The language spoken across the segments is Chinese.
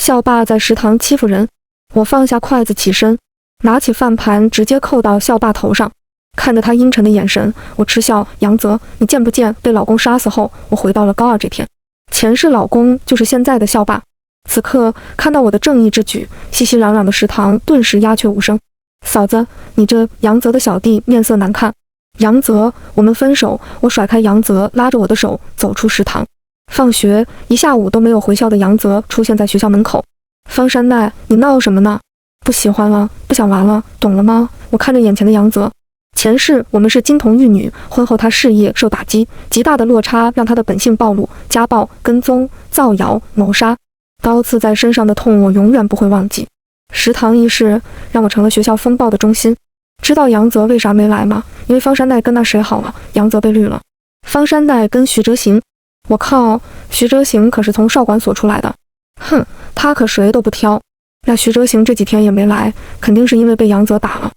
校霸在食堂欺负人。我放下筷子起身，拿起饭盘直接扣到校霸头上。看着他阴沉的眼神，我嗤笑：杨泽，你见不见被老公杀死后，我回到了高二这天，前世老公就是现在的校霸。此刻看到我的正义之举，熙熙攘攘的食堂顿时鸦雀无声。嫂子，你这杨泽的小弟面色难看。杨泽，我们分手。我甩开杨泽，拉着我的手走出食堂。放学一下午都没有回校的杨泽出现在学校门口。方山奈，你闹什么呢？不喜欢了，不想玩了，懂了吗？我看着眼前的杨泽，前世我们是金童玉女，婚后他事业受打击，极大的落差让他的本性暴露，家暴、跟踪、造谣、谋杀，刀刺在身上的痛我永远不会忘记。食堂一事让我成了学校风暴的中心。知道杨泽为啥没来吗？因为方山奈跟那谁好了，杨泽被绿了。方山奈跟徐哲行，我靠，徐哲行可是从少管所出来的，哼，他可谁都不挑。那徐哲行这几天也没来，肯定是因为被杨泽打了。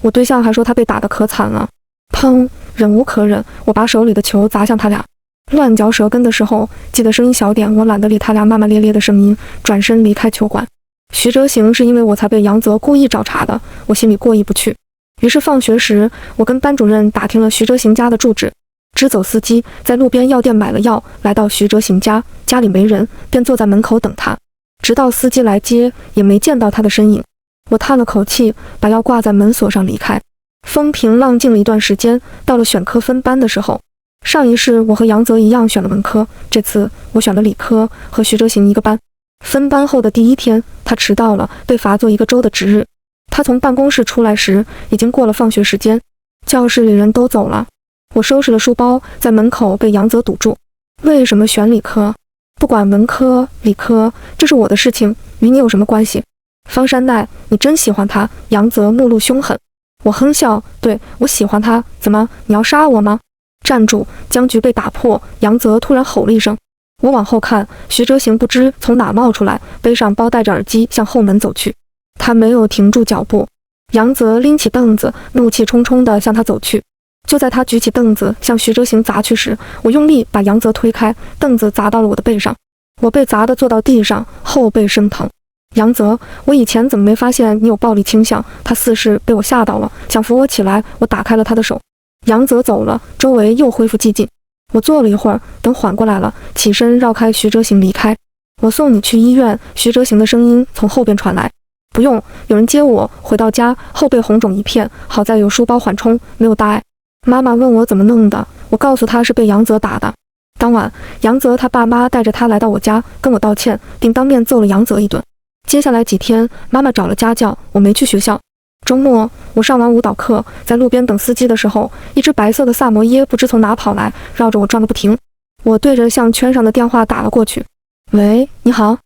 我对象还说他被打得可惨了。砰，忍无可忍，我把手里的球砸向他俩。乱嚼舌根的时候，记得声音小点，我懒得理他俩骂骂咧咧的声音，转身离开球馆。徐哲行是因为我才被杨泽故意找茬的，我心里过意不去。于是放学时，我跟班主任打听了徐哲行家的住址，支走司机在路边药店买了药，来到徐哲行家，家里没人，便坐在门口等他，直到司机来接，也没见到他的身影。我叹了口气，把药挂在门锁上离开。风平浪静了一段时间，到了选科分班的时候，上一世我和杨泽一样选了文科，这次我选了理科，和徐哲行一个班。分班后的第一天，他迟到了，被罚做1个周的值日。他从办公室出来时，已经过了放学时间，教室里人都走了。我收拾了书包，在门口被杨泽堵住。为什么选理科？不管文科、理科，这是我的事情，与你有什么关系？方山奈，你真喜欢他？杨泽目露凶狠。我哼笑，对，我喜欢他。怎么，你要杀我吗？站住！僵局被打破，杨泽突然吼了一声。我往后看，徐哲行不知从哪冒出来，背上包戴着耳机向后门走去。他没有停住脚步。杨泽拎起凳子，怒气冲冲地向他走去。就在他举起凳子向徐哲行砸去时，我用力把杨泽推开，凳子砸到了我的背上，我被砸得坐到地上，后背生疼。杨泽，我以前怎么没发现你有暴力倾向？他似是被我吓到了，想扶我起来，我打开了他的手。杨泽走了，周围又恢复寂静。我坐了一会儿，等缓过来了，起身绕开徐哲行离开。我送你去医院。徐哲行的声音从后边传来。不用，有人接我。回到家，后背红肿一片，好在有书包缓冲，没有大碍。妈妈问我怎么弄的，我告诉她是被杨泽打的。当晚，杨泽他爸妈带着他来到我家，跟我道歉，并当面揍了杨泽一顿。接下来几天，妈妈找了家教，我没去学校。周末，我上完舞蹈课，在路边等司机的时候，一只白色的萨摩耶不知从哪跑来，绕着我转个不停。我对着项圈上的电话打了过去。喂，你好，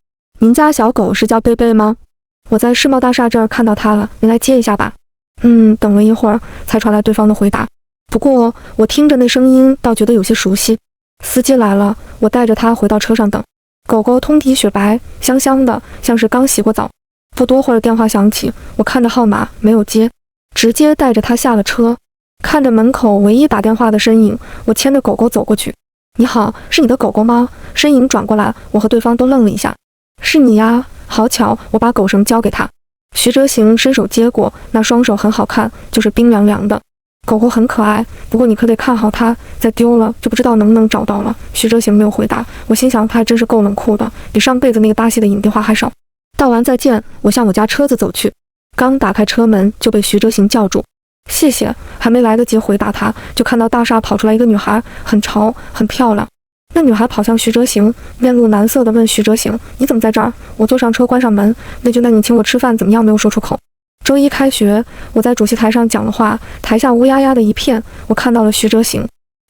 您家小狗是叫贝贝吗？我在世贸大厦这儿看到它了，您来接一下吧。等了一会儿，才传来对方的回答。不过我听着那声音，倒觉得有些熟悉。司机来了，我带着它回到车上等。狗狗通体雪白，香香的，像是刚洗过澡。不多会儿电话响起，我看着号码没有接，直接带着它下了车。看着门口唯一打电话的身影，我牵着狗狗走过去。你好，是你的狗狗吗？身影转过来，我和对方都愣了一下。是你呀，好巧。我把狗绳交给他。徐哲行伸手接过，那双手很好看，就是冰凉凉的。狗狗很可爱，不过你可得看好它，再丢了就不知道能不能找到了。徐哲行没有回答，我心想他还真是够冷酷的，比上辈子那个搭戏的影电话还少。道完再见，我向我家车子走去，刚打开车门就被徐哲行叫住。谢谢。还没来得及回答他，就看到大厦跑出来一个女孩，很潮很漂亮。那女孩跑向徐哲行，面露难色地问徐哲行，你怎么在这儿？我坐上车关上门，那句那你请我吃饭怎么样没有说出口。周一开学，我在主席台上讲了话，台下乌压压的一片，我看到了徐哲行。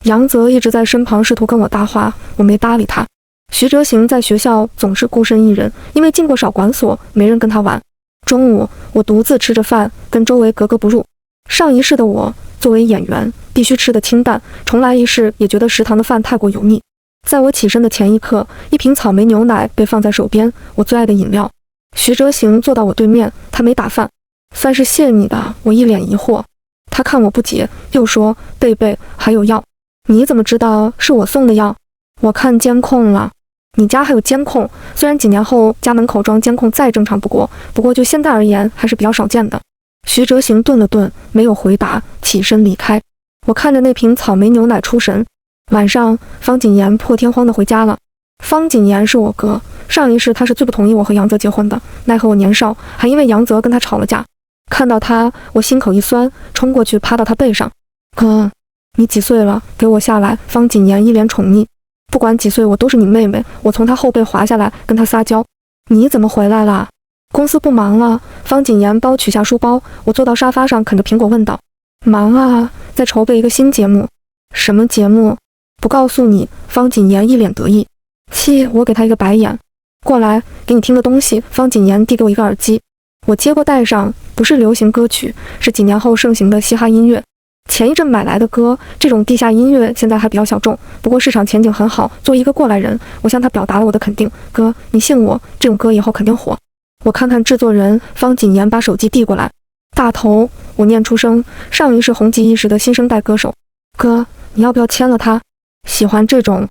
杨泽一直在身旁试图跟我搭话，我没搭理他。徐哲行在学校总是孤身一人，因为进过少管所，没人跟他玩。中午，我独自吃着饭，跟周围格格不入。上一世的我，作为演员，必须吃得清淡，重来一世也觉得食堂的饭太过油腻。在我起身的前一刻，一瓶草莓牛奶被放在手边，我最爱的饮料。徐哲行坐到我对面，他没打饭。饭是谢你的，我一脸疑惑。他看我不解，又说，贝贝，还有药，你怎么知道是我送的药？我看监控了。你家还有监控？虽然几年后家门口装监控再正常不过，就现在而言还是比较少见的。徐哲行顿了顿，没有回答，起身离开。我看着那瓶草莓牛奶出神。晚上，方谨言破天荒地回家了。方谨言是我哥，上一世他是最不同意我和杨泽结婚的，奈何我年少，还因为杨泽跟他吵了架。看到他，我心口一酸，冲过去趴到他背上。哥，你几岁了？给我下来！方谨言一脸宠溺。不管几岁，我都是你妹妹。我从他后背滑下来，跟他撒娇。你怎么回来了？公司不忙了？方谨言包取下书包，我坐到沙发上，啃着苹果问道。忙啊，在筹备一个新节目。什么节目？不告诉你。方谨言一脸得意。气，我给他一个白眼。过来，给你听个东西。方谨言递给我一个耳机，我接过戴上，不是流行歌曲，是几年后盛行的嘻哈音乐。前一阵买来的歌，这种地下音乐现在还比较小众，不过市场前景很好。作为一个过来人，我向他表达了我的肯定。哥，你信我，这种歌以后肯定火。我看看制作人。方谨言把手机递过来。大头，我念出声，上一世红极一时的新生代歌手。哥，你要不要签了他？喜欢这种？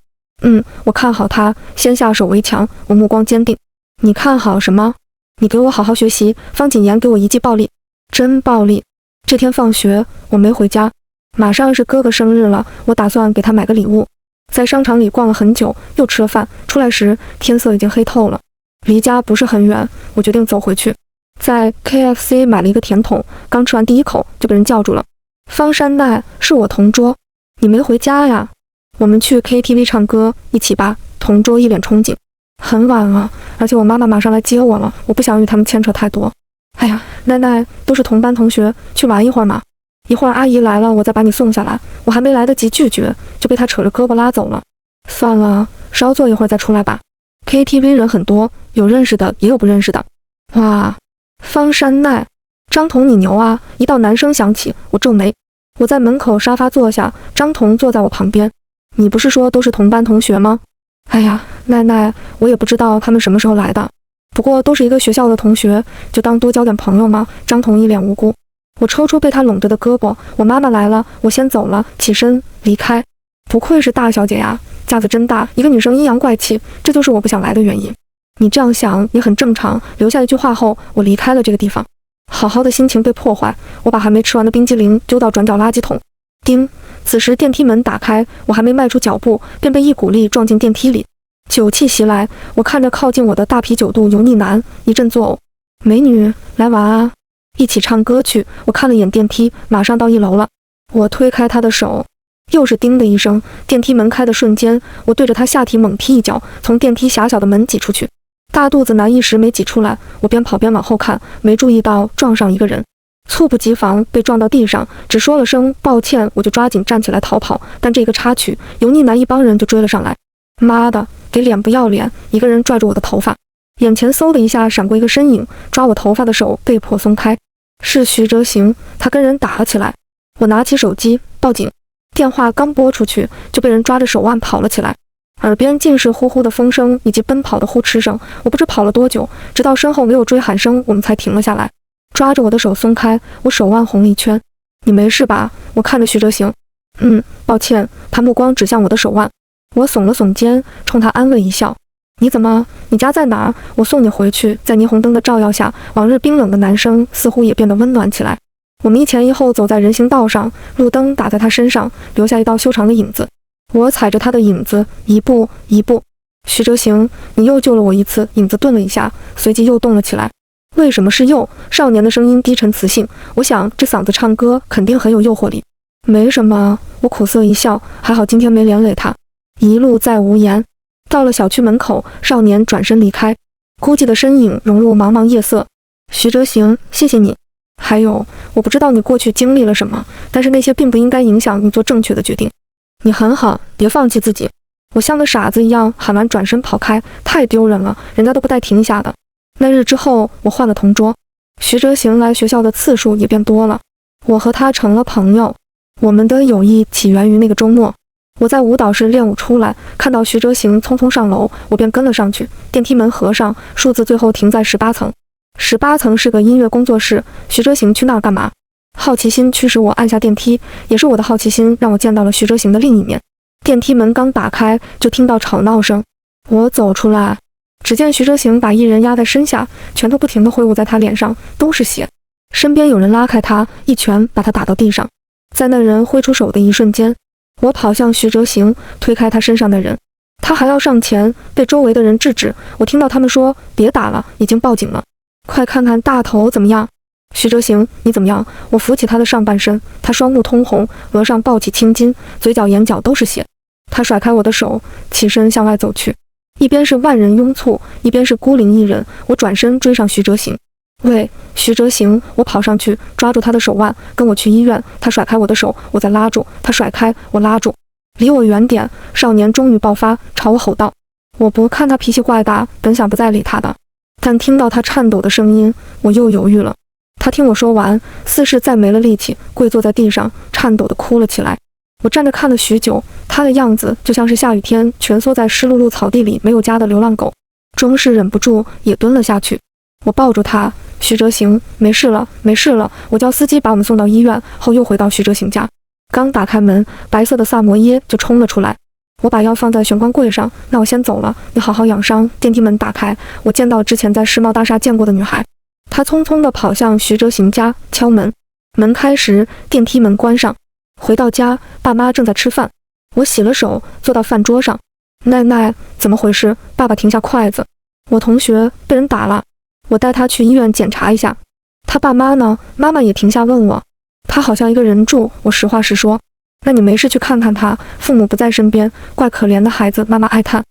我看好他，先下手为强。我目光坚定。你看好什么？你给我好好学习。方谨言给我一记暴力。真暴力。这天放学，我没回家，马上是哥哥生日了，我打算给他买个礼物。在商场里逛了很久，又吃了饭，出来时天色已经黑透了。离家不是很远，我决定走回去。在 KFC 买了一个甜筒，刚吃完第一口就被人叫住了。方山奈，是我同桌，你没回家呀？我们去 KTV 唱歌，一起吧。同桌一脸憧憬。很晚了，而且我妈妈马上来接我了，我不想与他们牵扯太多。哎呀，奈奈，都是同班同学，去玩一会儿嘛。一会儿阿姨来了，我再把你送下来。我还没来得及拒绝，就被她扯着胳膊拉走了。算了，稍坐一会儿再出来吧。KTV 人很多，有认识的，也有不认识的。哇，方山奈，张彤你牛啊！一道男声响起，我皱眉。我在门口沙发坐下，张彤坐在我旁边。你不是说都是同班同学吗？哎呀，奈奈，我也不知道他们什么时候来的。不过都是一个学校的同学，就当多交点朋友嘛。张彤一脸无辜。我抽出被他拢着的胳膊。我妈妈来了，我先走了，起身离开。不愧是大小姐呀，架子真大，一个女生阴阳怪气，这就是我不想来的原因。你这样想也很正常。留下一句话后，我离开了这个地方。好好的心情被破坏，我把还没吃完的冰激凌丢到转角垃圾桶。叮！此时电梯门打开，我还没迈出脚步，便被一股力撞进电梯里。酒气袭来，我看着靠近我的大啤酒肚油腻男，一阵作呕。美女，来玩啊，一起唱歌去。我看了眼电梯，马上到1楼了。我推开他的手，又是叮的一声。电梯门开的瞬间，我对着他下体猛踢一脚，从电梯狭小的门挤出去。大肚子男一时没挤出来，我边跑边往后看，没注意到撞上一个人，猝不及防被撞到地上，只说了声抱歉，我就抓紧站起来逃跑。但这个插曲，油腻男一帮人就追了上来。妈的，给脸不要脸！一个人拽住我的头发，眼前嗖的一下闪过一个身影，抓我头发的手被迫松开。是徐哲行，他跟人打了起来。我拿起手机报警，电话刚拨出去就被人抓着手腕跑了起来，耳边尽是呼呼的风声以及奔跑的呼哧声。我不知跑了多久，直到身后没有追喊声，我们才停了下来。抓着我的手松开，我手腕红了一圈。你没事吧？我看着徐哲行。抱歉。他目光指向我的手腕。我耸了耸肩，冲他安慰一笑。你怎么？你家在哪儿？我送你回去。在霓虹灯的照耀下，往日冰冷的男生似乎也变得温暖起来。我们一前一后走在人行道上，路灯打在他身上，留下一道修长的影子。我踩着他的影子，一步一步。徐哲行，你又救了我一次。影子顿了一下，随即又动了起来。为什么是又？少年的声音低沉磁性，我想这嗓子唱歌肯定很有诱惑力。没什么，我苦涩一笑，还好今天没连累他。一路再无言。到了小区门口，少年转身离开，孤寂的身影融入茫茫夜色。徐哲行，谢谢你。还有，我不知道你过去经历了什么，但是那些并不应该影响你做正确的决定。你很好，别放弃自己。我像个傻子一样喊完转身跑开，太丢人了，人家都不带停下的。那日之后，我换了同桌，徐哲行来学校的次数也变多了，我和他成了朋友。我们的友谊起源于那个周末。我在舞蹈室练舞出来，看到徐哲行匆匆上楼，我便跟了上去。电梯门合上，数字最后停在18层。18层是个音乐工作室，徐哲行去那儿干嘛？好奇心驱使我按下电梯，也是我的好奇心让我见到了徐哲行的另一面。电梯门刚打开，就听到吵闹声，我走出来，只见徐哲行把一人压在身下，拳头不停地挥舞在他脸上，都是血。身边有人拉开他，一拳把他打到地上。在那人挥出手的一瞬间，我跑向徐哲行，推开他身上的人。他还要上前，被周围的人制止。我听到他们说：“别打了，已经报警了，快看看大头怎么样。”徐哲行，你怎么样？我扶起他的上半身，他双目通红，额上爆起青筋，嘴角眼角都是血。他甩开我的手，起身向外走去。一边是万人拥簇，一边是孤零一人。我转身追上徐哲行。喂，徐哲行！我跑上去抓住他的手腕，跟我去医院。他甩开我的手，我再拉住他，甩开我拉住，离我远点！少年终于爆发，朝我吼道。我不看他脾气怪大，本想不再理他的，但听到他颤抖的声音，我又犹豫了。他听我说完，似是再没了力气，跪坐在地上，颤抖地哭了起来。我站着看了许久，他的样子就像是下雨天蜷缩在湿漉漉草地里没有家的流浪狗，终是忍不住也蹲了下去。我抱住他，徐哲行，没事了，没事了。我叫司机把我们送到医院后，又回到徐哲行家。刚打开门，白色的萨摩耶就冲了出来。我把药放在玄关柜上，那我先走了，你好好养伤。电梯门打开，我见到之前在世贸大厦见过的女孩。她匆匆地跑向徐哲行家，敲门。门开时，电梯门关上。回到家，爸妈正在吃饭。我洗了手，坐到饭桌上。奶奶，怎么回事？爸爸停下筷子。我同学被人打了，我带他去医院检查一下。他爸妈呢？妈妈也停下问我。他好像一个人住，我实话实说。那你没事去看看他，父母不在身边，怪可怜的孩子，妈妈哀叹。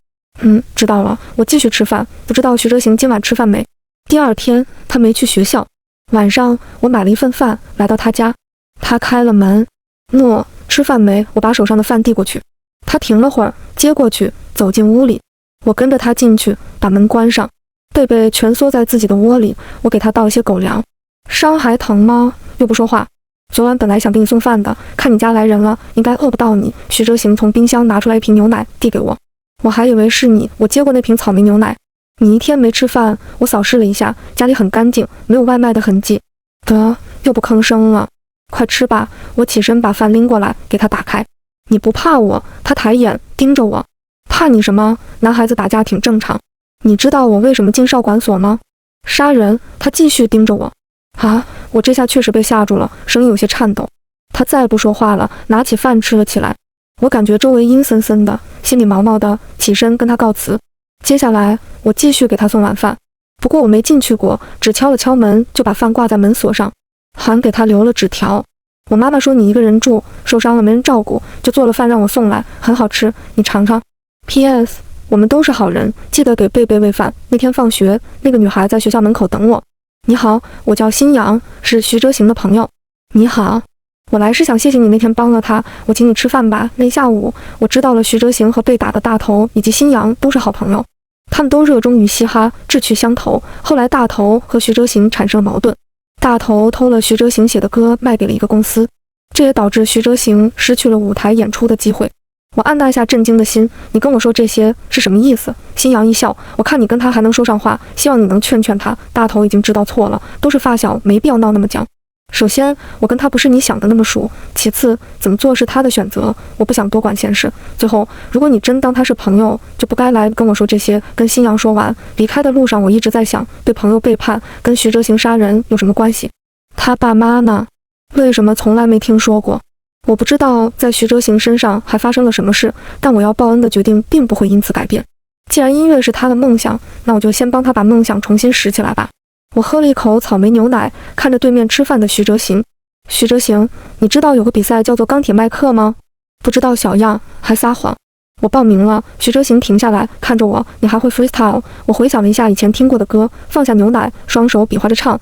知道了。我继续吃饭，不知道徐哲行今晚吃饭没？第二天他没去学校，晚上我买了一份饭来到他家，他开了门。诺，吃饭没？我把手上的饭递过去。他停了会儿，接过去，走进屋里。我跟着他进去，把门关上。贝贝蜷缩在自己的窝里，我给他倒一些狗粮。伤还疼吗？又不说话。昨晚本来想给你送饭的，看你家来人了，应该饿不到你。徐哲行从冰箱拿出来一瓶牛奶递给我，我还以为是你。我接过那瓶草莓牛奶。你一天没吃饭，我扫视了一下，家里很干净，没有外卖的痕迹。得，又不吭声了，快吃吧。我起身把饭拎过来，给他打开。你不怕我？他抬眼盯着我。怕你什么？男孩子打架挺正常。你知道我为什么进少管所吗？杀人。他继续盯着我。啊，我这下确实被吓住了，声音有些颤抖。他再不说话了，拿起饭吃了起来。我感觉周围阴森森的，心里毛毛的，起身跟他告辞。接下来我继续给他送晚饭，不过我没进去过，只敲了敲门就把饭挂在门锁上，还给他留了纸条。我妈妈说你一个人住，受伤了没人照顾，就做了饭让我送来，很好吃，你尝尝。P.S. 我们都是好人，记得给贝贝喂饭。那天放学，那个女孩在学校门口等我。你好，我叫新阳，是徐哲行的朋友。你好，我来是想谢谢你那天帮了他，我请你吃饭吧。那下午我知道了徐哲行和被打的大头以及新阳都是好朋友，他们都热衷于嘻哈，志趣相投。后来大头和徐哲行产生了矛盾，大头偷了徐哲行写的歌卖给了一个公司，这也导致徐哲行失去了舞台演出的机会。我按捺下震惊的心，你跟我说这些是什么意思？新阳一笑，我看你跟他还能说上话，希望你能劝劝他。大头已经知道错了，都是发小，没必要闹那么僵。首先，我跟他不是你想的那么熟，其次，怎么做是他的选择，我不想多管闲事。最后，如果你真当他是朋友，就不该来跟我说这些。跟新阳说完，离开的路上我一直在想，对朋友背叛跟徐哲行杀人有什么关系？他爸妈呢？为什么从来没听说过？我不知道在徐哲行身上还发生了什么事，但我要报恩的决定并不会因此改变。既然音乐是他的梦想，那我就先帮他把梦想重新拾起来吧。我喝了一口草莓牛奶，看着对面吃饭的徐哲行。徐哲行，你知道有个比赛叫做钢铁麦克吗？不知道小样，还撒谎。我报名了。徐哲行停下来看着我，你还会 freestyle？ 我回想了一下以前听过的歌，放下牛奶，双手比划着唱，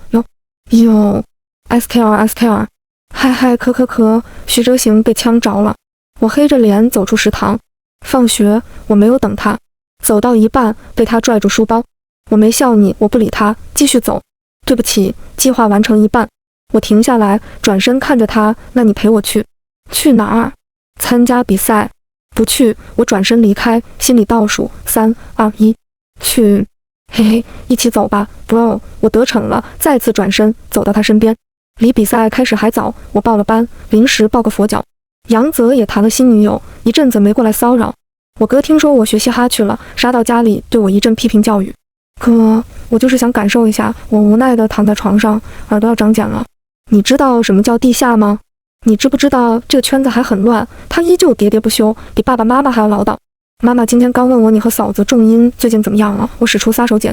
哟 SKR SKR。嗨嗨咳咳咳，徐哲行被呛着了。我黑着脸走出食堂。放学我没有等他，走到一半被他拽住书包。我没笑你，我不理他，继续走。对不起，计划完成一半。我停下来，转身看着他，那你陪我去。去哪儿？参加比赛。不去。我转身离开，心里倒数3、2、1，去。嘿嘿，一起走吧 ，bro。我得逞了，再次转身走到他身边。离比赛开始还早，我报了班，临时抱个佛脚。杨泽也谈了新女友，一阵子没过来骚扰。我哥听说我学嘻哈去了，杀到家里对我一阵批评教育。哥，我就是想感受一下。我无奈地躺在床上，耳朵要长茧了。你知道什么叫地下吗？你知不知道这个圈子还很乱？他依旧喋喋不休，比爸爸妈妈还要唠叨。妈妈今天刚问我你和嫂子仲英最近怎么样了，我使出撒手锏。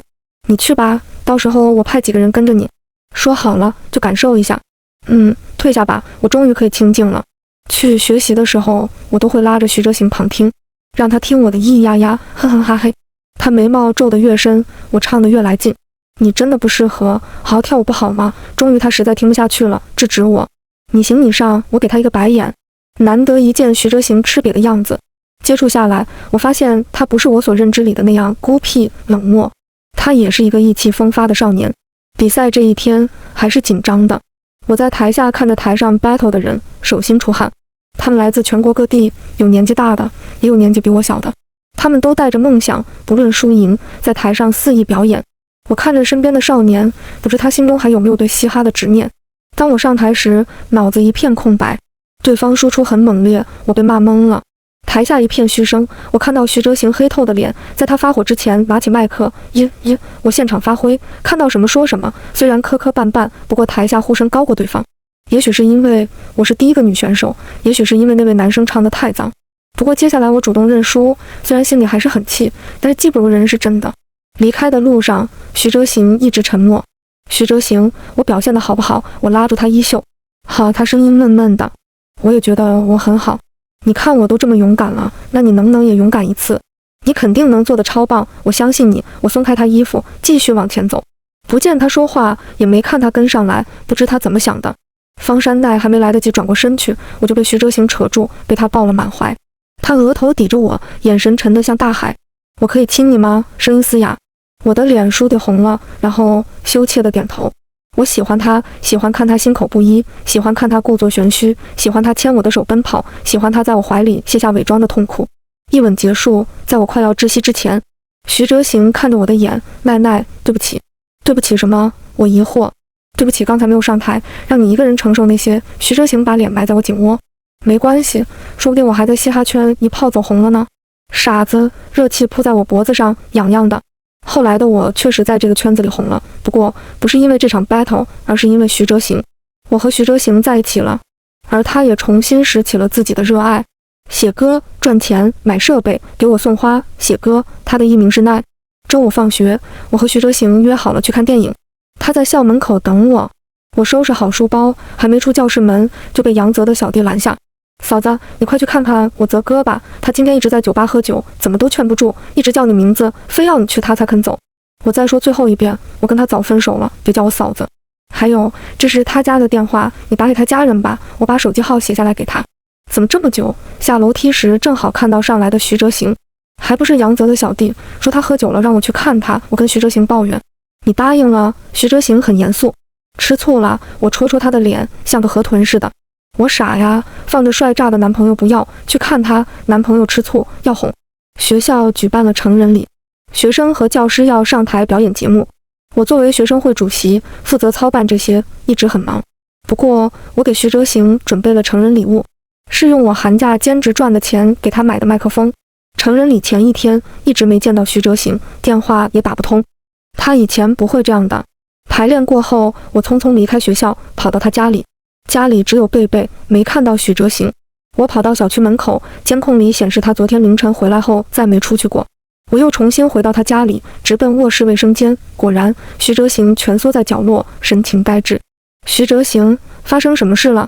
你去吧，到时候我派几个人跟着你。说好了，就感受一下。退下吧，我终于可以清静了。去学习的时候，我都会拉着徐哲行旁听，让他听我的咿咿呀呀，哼哼哈嘿。他眉毛皱得越深，我唱得越来劲。你真的不适合，好好跳舞不好吗？终于他实在听不下去了，制止我。你行你上，我给他一个白眼。难得一见徐哲行吃瘪的样子。接触下来，我发现他不是我所认知里的那样孤僻冷漠，他也是一个意气风发的少年。比赛这一天还是紧张的，我在台下看着台上 battle 的人，手心出汗。他们来自全国各地，有年纪大的，也有年纪比我小的。他们都带着梦想，不论输赢，在台上肆意表演。我看着身边的少年，不知他心中还有没有对嘻哈的执念。当我上台时，脑子一片空白。对方输出很猛烈，我被骂懵了。台下一片嘘声，我看到徐哲行黑透的脸，在他发火之前拿起麦克，我现场发挥，看到什么说什么。虽然磕磕绊绊，不过台下呼声高过对方。也许是因为我是第一个女选手，也许是因为那位男生唱得太脏。不过接下来我主动认输，虽然心里还是很气，但是技不如人是真的。离开的路上，徐哲行一直沉默。徐哲行，我表现得好不好？我拉住他衣袖。好，他声音闷闷的。我也觉得我很好。你看我都这么勇敢了，那你能不能也勇敢一次？你肯定能做得超棒，我相信你。我松开他衣服，继续往前走。不见他说话，也没看他跟上来，不知他怎么想的。方山奈还没来得及转过身去，我就被徐哲行扯住，被他抱了满怀。他额头抵着我，眼神沉得像大海。我可以亲你吗？声音嘶哑。我的脸倏地红了，然后羞怯地点头。我喜欢他，喜欢看他心口不一，喜欢看他故作玄虚，喜欢他牵我的手奔跑，喜欢他在我怀里卸下伪装的痛苦。一吻结束，在我快要窒息之前，徐哲行看着我的眼，奈奈，对不起。对不起什么？我疑惑。对不起，刚才没有上台，让你一个人承受那些。徐哲行把脸埋在我颈窝。没关系，说不定我还在嘻哈圈一炮走红了呢。傻子，热气扑在我脖子上，痒痒的。后来的我确实在这个圈子里红了，不过不是因为这场 battle， 而是因为徐哲行。我和徐哲行在一起了，而他也重新拾起了自己的热爱，写歌、赚钱、买设备、给我送花、写歌。他的艺名是奈。周五放学，我和徐哲行约好了去看电影，他在校门口等我。我收拾好书包，还没出教室门，就被杨泽的小弟拦下。嫂子，你快去看看我泽哥吧，他今天一直在酒吧喝酒，怎么都劝不住，一直叫你名字，非要你去他才肯走。我再说最后一遍，我跟他早分手了，别叫我嫂子。还有，这是他家的电话，你打给他家人吧，我把手机号写下来给他。怎么这么久？下楼梯时正好看到上来的徐哲行，还不是杨泽的小弟，说他喝酒了让我去看他，我跟徐哲行抱怨。你答应了？徐哲行很严肃。吃醋了？我戳戳他的脸，像个河豚似的。我傻呀，放着帅炸的男朋友不要，去看他，男朋友吃醋，要哄。学校举办了成人礼，学生和教师要上台表演节目。我作为学生会主席，负责操办这些，一直很忙。不过我给徐哲行准备了成人礼物，是用我寒假兼职赚的钱给他买的麦克风。成人礼前一天一直没见到徐哲行，电话也打不通。他以前不会这样的。排练过后，我匆匆离开学校，跑到他家里。家里只有贝贝，没看到许哲行。我跑到小区门口，监控里显示他昨天凌晨回来后再没出去过。我又重新回到他家里，直奔卧室卫生间。果然，徐哲行蜷缩在角落，神情呆滞。徐哲行，发生什么事了？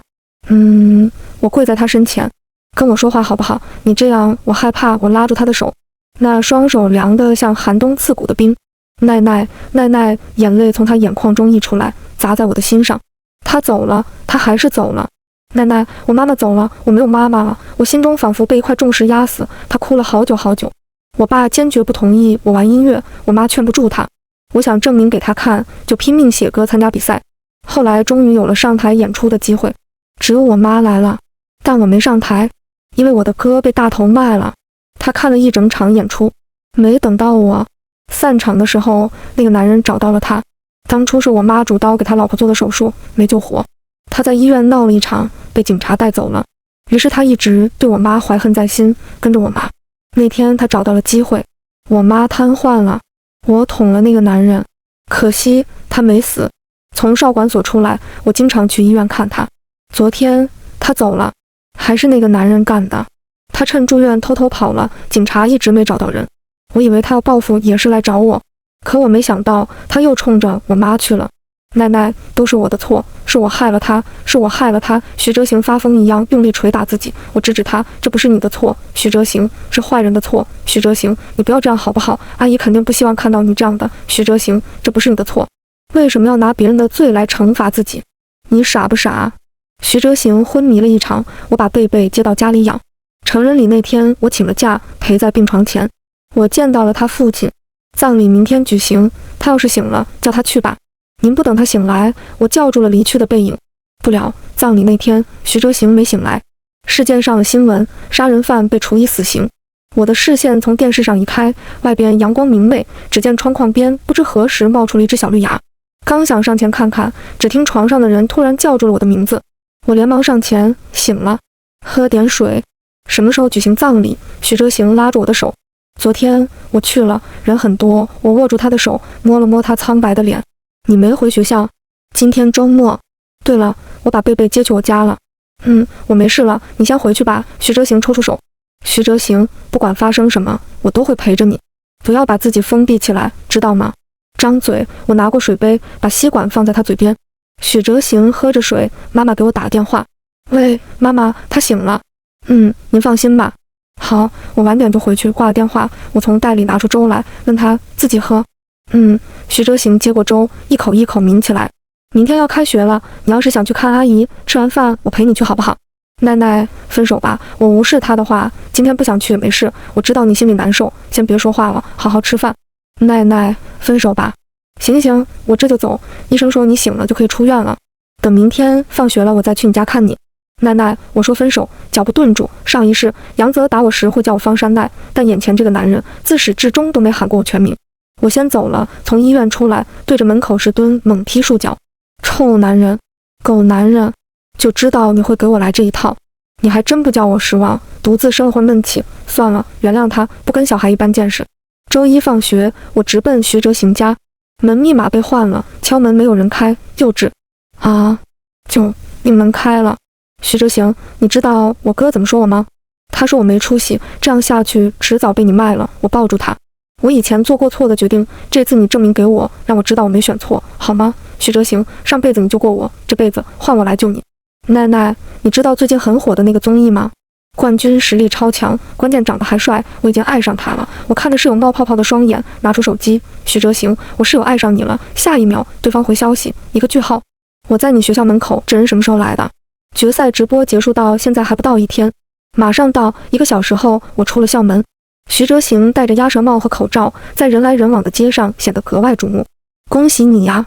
我跪在他身前，跟我说话好不好？你这样我害怕。我拉住他的手，那双手凉得像寒冬刺骨的冰。奈奈，奈奈，眼泪从他眼眶中溢出来，砸在我的心上。他走了，他还是走了。奈奈，我妈妈走了，我没有妈妈了。我心中仿佛被一块重石压死。他哭了好久好久。我爸坚决不同意我玩音乐，我妈劝不住他。我想证明给他看，就拼命写歌参加比赛。后来终于有了上台演出的机会，只有我妈来了，但我没上台，因为我的歌被大头卖了。他看了一整场演出，没等到我。散场的时候，那个男人找到了他。当初是我妈主刀给他老婆做的手术，没救活。他在医院闹了一场，被警察带走了。于是他一直对我妈怀恨在心，跟着我妈。那天他找到了机会，我妈瘫痪了，我捅了那个男人，可惜他没死。从少管所出来，我经常去医院看他。昨天他走了，还是那个男人干的。他趁住院偷偷跑了，警察一直没找到人。我以为他要报复，也是来找我，可我没想到他又冲着我妈去了。奶奶，都是我的错，是我害了他，是我害了他。徐哲行发疯一样用力捶打自己，我制止他，这不是你的错，徐哲行，是坏人的错。徐哲行，你不要这样好不好？阿姨肯定不希望看到你这样的。徐哲行，这不是你的错，为什么要拿别人的罪来惩罚自己？你傻不傻？徐哲行昏迷了一场，我把贝贝接到家里养。成人礼那天，我请了假，陪在病床前。我见到了他父亲，葬礼明天举行，他要是醒了，叫他去吧。您不等他醒来，我叫住了离去的背影。不了，葬礼那天，徐哲行没醒来。事件上了新闻，杀人犯被处以死刑。我的视线从电视上移开，外边阳光明媚，只见窗框边不知何时冒出了一只小绿芽。刚想上前看看，只听床上的人突然叫住了我的名字。我连忙上前，醒了，喝点水。什么时候举行葬礼？徐哲行拉住我的手。昨天我去了，人很多。我握住他的手，摸了摸他苍白的脸。你没回学校？今天周末。对了，我把贝贝接去我家了。我没事了，你先回去吧。徐哲行抽出手。徐哲行，不管发生什么，我都会陪着你。不要把自己封闭起来，知道吗？张嘴。我拿过水杯，把吸管放在他嘴边。许哲行喝着水，妈妈给我打电话。喂，妈妈，他醒了。您放心吧。好，我晚点就回去。挂了电话，我从袋里拿出粥来，问他自己喝。徐哲行接过粥，一口一口抿起来。明天要开学了，你要是想去看阿姨，吃完饭我陪你去好不好？奶奶，分手吧。我无视他的话，今天不想去也没事，我知道你心里难受，先别说话了，好好吃饭。奶奶，分手吧。行，我这就走。医生说你醒了就可以出院了。等明天放学了，我再去你家看你。奶奶，我说分手，脚步顿住。上一世杨泽打我时会叫我方山奈，但眼前这个男人自始至终都没喊过我全名。我先走了，从医院出来，对着门口石墩猛踢数脚。臭男人，狗男人，就知道你会给我来这一套。你还真不叫我失望，独自生了会闷气。算了，原谅他，不跟小孩一般见识。周一放学，我直奔徐哲行家，门密码被换了，敲门没有人开，幼稚啊！你门开了。徐哲行，你知道我哥怎么说我吗？他说我没出息，这样下去迟早被你卖了。我抱住他，我以前做过错的决定，这次你证明给我，让我知道我没选错，好吗？徐哲行，上辈子你救过我，这辈子换我来救你。奶奶，你知道最近很火的那个综艺吗？冠军实力超强，关键长得还帅，我已经爱上他了。我看着室友冒泡泡的双眼，拿出手机。徐哲行，我室友爱上你了。下一秒，对方回消息，一个句号。我在你学校门口，这人什么时候来的？决赛直播结束到现在还不到一天，马上到1个小时后，我出了校门。徐哲行戴着鸭舌帽和口罩，在人来人往的街上显得格外瞩目。恭喜你呀，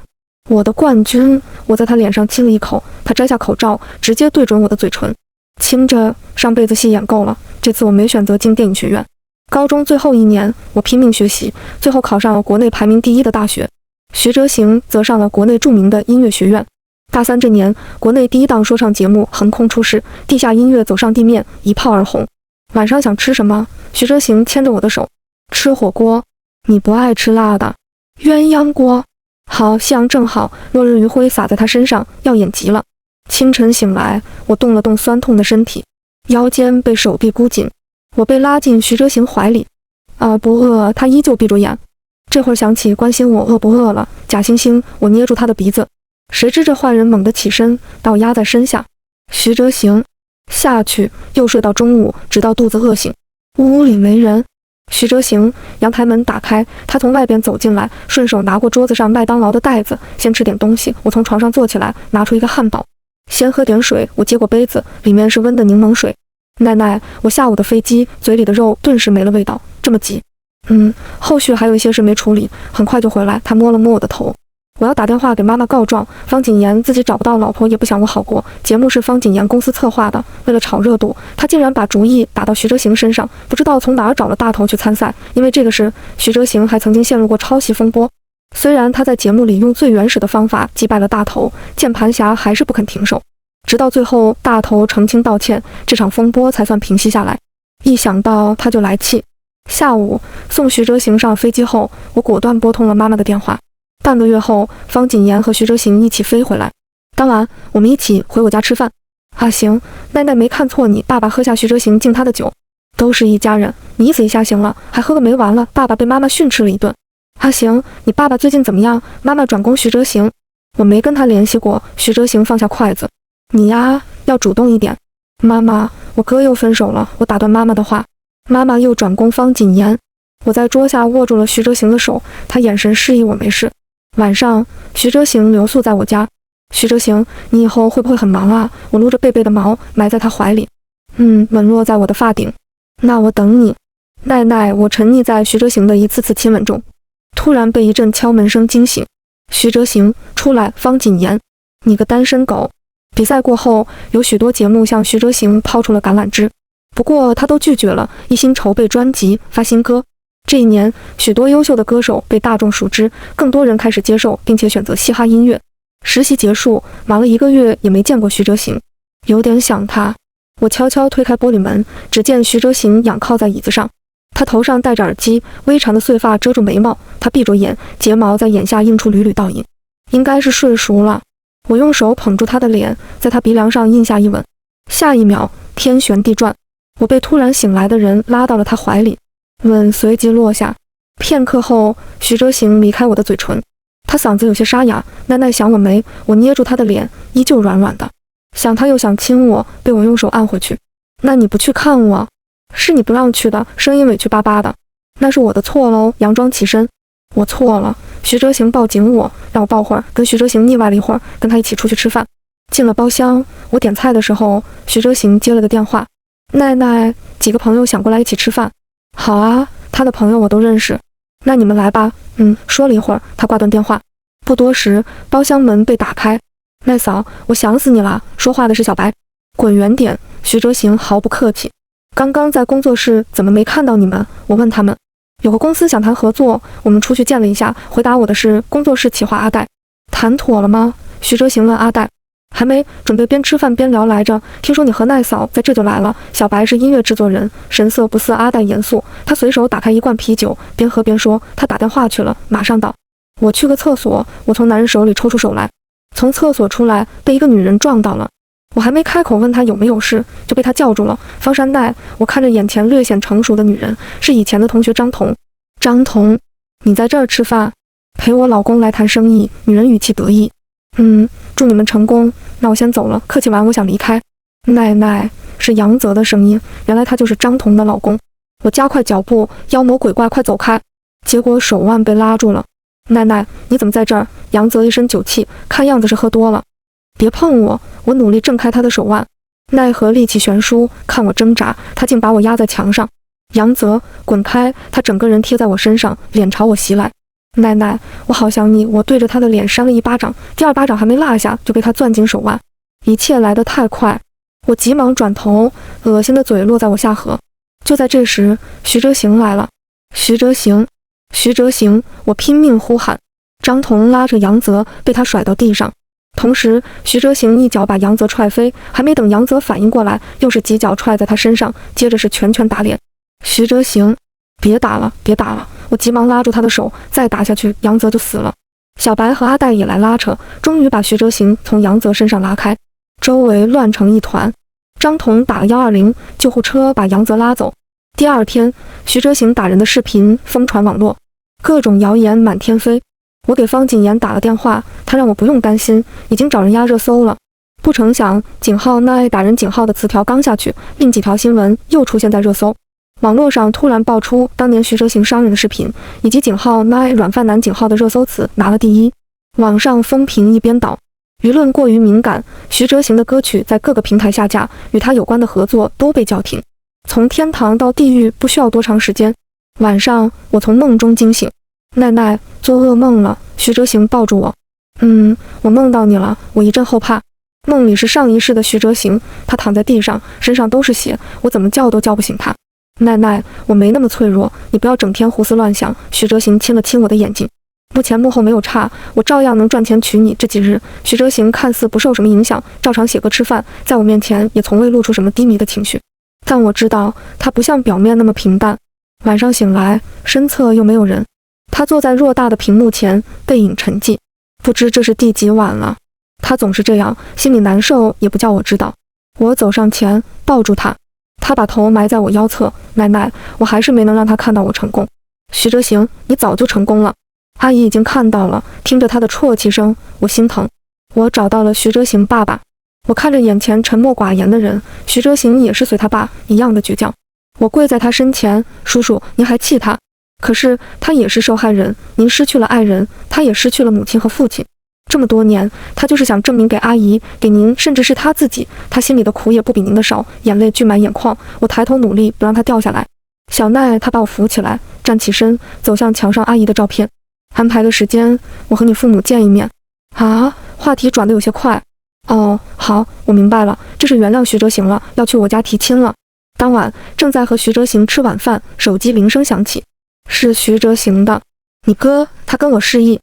我的冠军！我在他脸上亲了一口，他摘下口罩，直接对准我的嘴唇，亲着。上辈子戏演够了，这次我没选择进电影学院。高中最后1年，我拼命学习，最后考上了国内排名第1的大学。徐哲行则上了国内著名的音乐学院。大3这年，国内第1档说唱节目横空出世，地下音乐走上地面，一炮而红。晚上想吃什么？徐哲行牵着我的手。吃火锅。你不爱吃辣的。鸳鸯锅。好，夕阳正好，落日余晖洒在他身上，耀眼极了。清晨醒来，我动了动酸痛的身体，腰间被手臂箍紧，我被拉进徐哲行怀里。不饿。他依旧闭着眼。这会儿想起关心我饿不饿了，假惺惺，我捏住他的鼻子。谁知这坏人猛地起身，把我压在身下。徐哲行，下去。又睡到中午，直到肚子饿醒。屋里没人。徐哲行，阳台门打开，他从外边走进来，顺手拿过桌子上麦当劳的袋子，先吃点东西。我从床上坐起来，拿出一个汉堡。先喝点水。我接过杯子，里面是温的柠檬水。奶奶，我下午的飞机，嘴里的肉顿时没了味道。这么急？后续还有一些事没处理，很快就回来。他摸了摸我的头。我要打电话给妈妈告状，方谨言自己找不到老婆，也不想我好过。节目是方谨言公司策划的，为了炒热度，他竟然把主意打到徐哲行身上，不知道从哪儿找了大头去参赛。因为这个事，徐哲行还曾经陷入过抄袭风波。虽然他在节目里用最原始的方法击败了大头，键盘侠还是不肯停手，直到最后大头澄清道歉，这场风波才算平息下来。一想到他就来气。下午送徐哲行上飞机后，我果断拨通了妈妈的电话。半个月后，方谨言和徐哲行一起飞回来。当晚，我们一起回我家吃饭。阿行，奈奈没看错你，爸爸喝下徐哲行敬他的酒，都是一家人，你意思一下行了，还喝个没完了。爸爸被妈妈训斥了一顿。阿行，你爸爸最近怎么样？妈妈转攻徐哲行，我没跟他联系过。徐哲行放下筷子，你呀，要主动一点。妈妈，我哥又分手了。我打断妈妈的话。妈妈又转攻方谨言。我在桌下握住了徐哲行的手，他眼神示意我没事。晚上，徐哲行留宿在我家。徐哲行，你以后会不会很忙啊？我撸着贝贝的毛，埋在他怀里，吻落在我的发顶。那我等你。奈奈，我沉溺在徐哲行的一次次亲吻中，突然被一阵敲门声惊醒。徐哲行，出来！方谨言，你个单身狗！比赛过后，有许多节目向徐哲行抛出了橄榄枝，不过他都拒绝了，一心筹备专辑、发新歌。这一年，许多优秀的歌手被大众熟知，更多人开始接受并且选择嘻哈音乐。实习结束，忙了1个月也没见过徐哲行，有点想他。我悄悄推开玻璃门，只见徐哲行仰靠在椅子上，他头上戴着耳机，微长的碎发遮住眉毛，他闭着眼，睫毛在眼下映出缕缕倒影，应该是睡熟了。我用手捧住他的脸，在他鼻梁上印下一吻，下一秒天旋地转，我被突然醒来的人拉到了他怀里，吻随即落下。片刻后，徐哲行离开我的嘴唇，他嗓子有些沙哑，奈奈想我没，我捏住他的脸，依旧软软的，想他又想亲我，被我用手按回去。那你不去看我？是你不让去的，声音委屈巴巴的。那是我的错喽，佯装起身。我错了。徐哲行抱紧我，让我抱会儿，跟徐哲行腻歪了一会儿，跟他一起出去吃饭。进了包厢，我点菜的时候，徐哲行接了个电话，奈奈，几个朋友想过来一起吃饭。好啊，他的朋友我都认识。那你们来吧。说了一会儿，他挂断电话。不多时，包厢门被打开。奈嫂，我想死你了。说话的是小白。滚远点。徐哲行毫不客气。刚刚在工作室怎么没看到你们？我问他们。有个公司想谈合作，我们出去见了一下。回答我的是工作室企划阿黛。谈妥了吗？徐哲行问阿黛。还没，准备边吃饭边聊来着。听说你和奈嫂在这就来了。小白是音乐制作人，神色不似阿黛严肃。他随手打开一罐啤酒，边喝边说，他打电话去了，马上到。我去个厕所。我从男人手里抽出手来，从厕所出来，被一个女人撞到了。我还没开口问他有没有事，就被他叫住了。方山奈。我看着眼前略显成熟的女人，是以前的同学张彤。张彤，你在这儿吃饭？陪我老公来谈生意。女人语气得意。祝你们成功。那我先走了。客气完，我想离开。奈奈，是杨泽的声音，原来他就是张彤的老公。我加快脚步，妖魔鬼怪，快走开！结果手腕被拉住了。奈奈，你怎么在这儿？杨泽一身酒气，看样子是喝多了。别碰我！我努力挣开他的手腕，奈何力气悬殊，看我挣扎，他竟把我压在墙上。杨泽，滚开！他整个人贴在我身上，脸朝我袭来。奈奈，我好想你！我对着他的脸扇了一巴掌，第二巴掌还没落下，就被他攥紧手腕。一切来得太快，我急忙转头，恶心的嘴落在我下颌。就在这时，徐哲行来了。徐哲行，徐哲行！我拼命呼喊。张彤拉着杨泽，被他甩到地上。同时，徐哲行一脚把杨泽踹飞，还没等杨泽反应过来，又是几脚踹在他身上，接着是拳拳打脸。徐哲行，别打了，别打了！我急忙拉住他的手，再打下去，杨泽就死了。小白和阿黛也来拉扯，终于把徐哲行从杨泽身上拉开，周围乱成一团。张彤打了120，救护车把杨泽拉走。第二天，徐哲行打人的视频疯传网络，各种谣言满天飞。我给方谨言打了电话，他让我不用担心，已经找人压热搜了。不成想，井号那爱打人井号的词条刚下去，另几条新闻又出现在热搜。网络上突然爆出当年徐哲行伤人的视频，以及井号那爱软饭男井号的热搜词拿了第一，网上风评一边倒，舆论过于敏感，徐哲行的歌曲在各个平台下架，与他有关的合作都被叫停。从天堂到地狱不需要多长时间。晚上，我从梦中惊醒。奈奈，做噩梦了。徐哲行抱住我。我梦到你了。我一阵后怕。梦里是上一世的徐哲行，他躺在地上，身上都是血，我怎么叫都叫不醒他。奈奈，我没那么脆弱，你不要整天胡思乱想。徐哲行亲了亲我的眼睛。幕前幕后没有差，我照样能赚钱娶你。这几日，徐哲行看似不受什么影响，照常写歌吃饭，在我面前也从未露出什么低迷的情绪。但我知道，他不像表面那么平淡。晚上醒来，身侧又没有人，他坐在偌大的屏幕前，背影沉寂。不知这是第几晚了。他总是这样，心里难受也不叫我知道。我走上前，抱住他，他把头埋在我腰侧。奶奶，我还是没能让他看到我成功。徐哲行，你早就成功了。阿姨已经看到了，听着他的啜泣声，我心疼。我找到了徐哲行爸爸。我看着眼前沉默寡言的人，徐哲行也是随他爸一样的倔强。我跪在他身前，叔叔，您还气他？可是他也是受害人，您失去了爱人，他也失去了母亲和父亲。这么多年，他就是想证明给阿姨，给您，甚至是他自己，他心里的苦也不比您的少，眼泪聚满眼眶。我抬头努力不让他掉下来。小奈他把我扶起来，站起身，走向墙上阿姨的照片。安排个时间，我和你父母见一面。啊，话题转得有些快。哦，好，我明白了，这是原谅徐哲行了，要去我家提亲了。当晚正在和徐哲行吃晚饭，手机铃声响起，是徐哲行的。你哥，他跟我示意。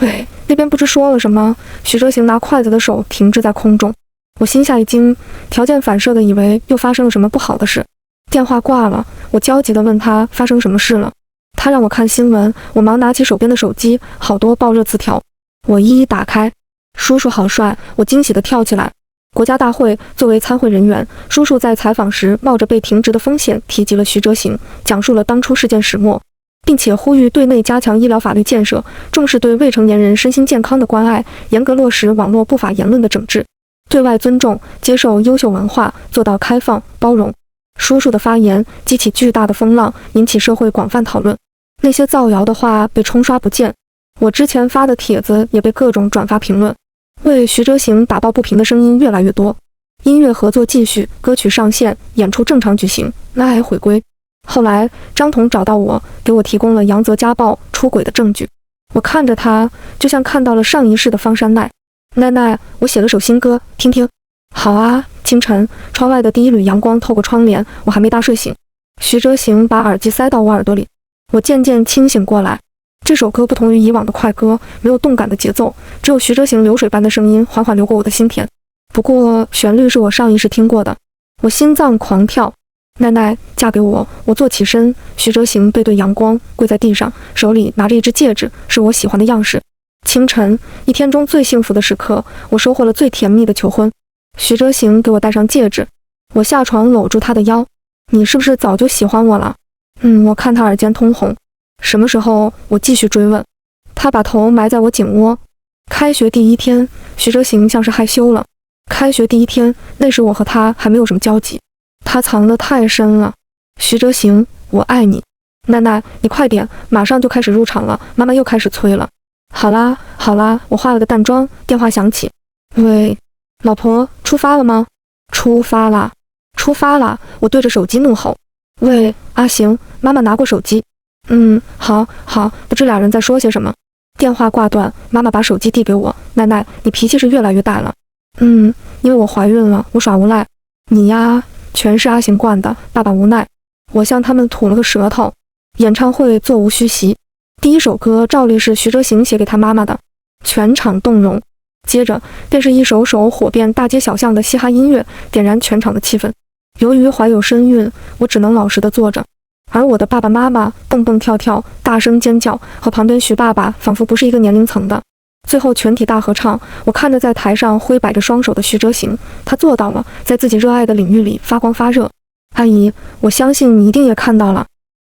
喂，那边不知说了什么。徐哲行拿筷子的手停滞在空中，我心下一惊，条件反射的以为又发生了什么不好的事。电话挂了，我焦急地问他发生什么事了。他让我看新闻，我忙拿起手边的手机，好多爆热词条，我一一打开。叔叔好帅，我惊喜地跳起来。国家大会，作为参会人员，叔叔在采访时冒着被停职的风险提及了徐哲行，讲述了当初事件始末，并且呼吁对内加强医疗法律建设，重视对未成年人身心健康的关爱，严格落实网络不法言论的整治，对外尊重、接受优秀文化，做到开放、包容。叔叔的发言激起巨大的风浪，引起社会广泛讨论。那些造谣的话被冲刷不见，我之前发的帖子也被各种转发评论。为徐哲行打抱不平的声音越来越多，音乐合作继续，歌曲上线，演出正常举行，爱回归。后来张彤找到我，给我提供了杨泽家暴、出轨的证据。我看着他，就像看到了上一世的方山奈。奈奈，我写了首新歌，听听。好啊。清晨，窗外的第一缕阳光透过窗帘，我还没大睡醒。徐哲行把耳机塞到我耳朵里，我渐渐清醒过来。这首歌不同于以往的快歌，没有动感的节奏，只有徐哲行流水般的声音缓缓流过我的心田。不过旋律是我上一世听过的，我心脏狂跳。奈奈，嫁给我。我坐起身，徐哲行背对阳光，跪在地上，手里拿着一只戒指，是我喜欢的样式。清晨，一天中最幸福的时刻，我收获了最甜蜜的求婚。徐哲行给我戴上戒指，我下床搂住他的腰。你是不是早就喜欢我了？我看他耳尖通红。什么时候？我继续追问。他把头埋在我颈窝。开学第一天，徐哲行像是害羞了。开学第一天，那时我和他还没有什么交集，他藏得太深了。徐哲行，我爱你。奈奈，你快点，马上就开始入场了，妈妈又开始催了。好啦，好啦，我化了个淡妆。电话响起。喂，老婆，出发了吗？出发啦，出发啦！我对着手机怒吼。喂，阿行，妈妈拿过手机。好，不知俩人在说些什么。电话挂断，妈妈把手机递给我。奈奈，你脾气是越来越大了。因为我怀孕了，我耍无赖。你呀，全是阿行惯的，爸爸无奈。我向他们吐了个舌头。演唱会座无虚席，第一首歌照例是徐哲行写给他妈妈的，全场动容。接着便是一首首火遍大街小巷的嘻哈音乐，点燃全场的气氛。由于怀有身孕，我只能老实地坐着，而我的爸爸妈妈蹦蹦跳跳，大声尖叫，和旁边徐爸爸仿佛不是一个年龄层的。最后全体大合唱，我看着在台上挥摆着双手的徐哲行，他做到了，在自己热爱的领域里发光发热。阿姨，我相信你一定也看到了。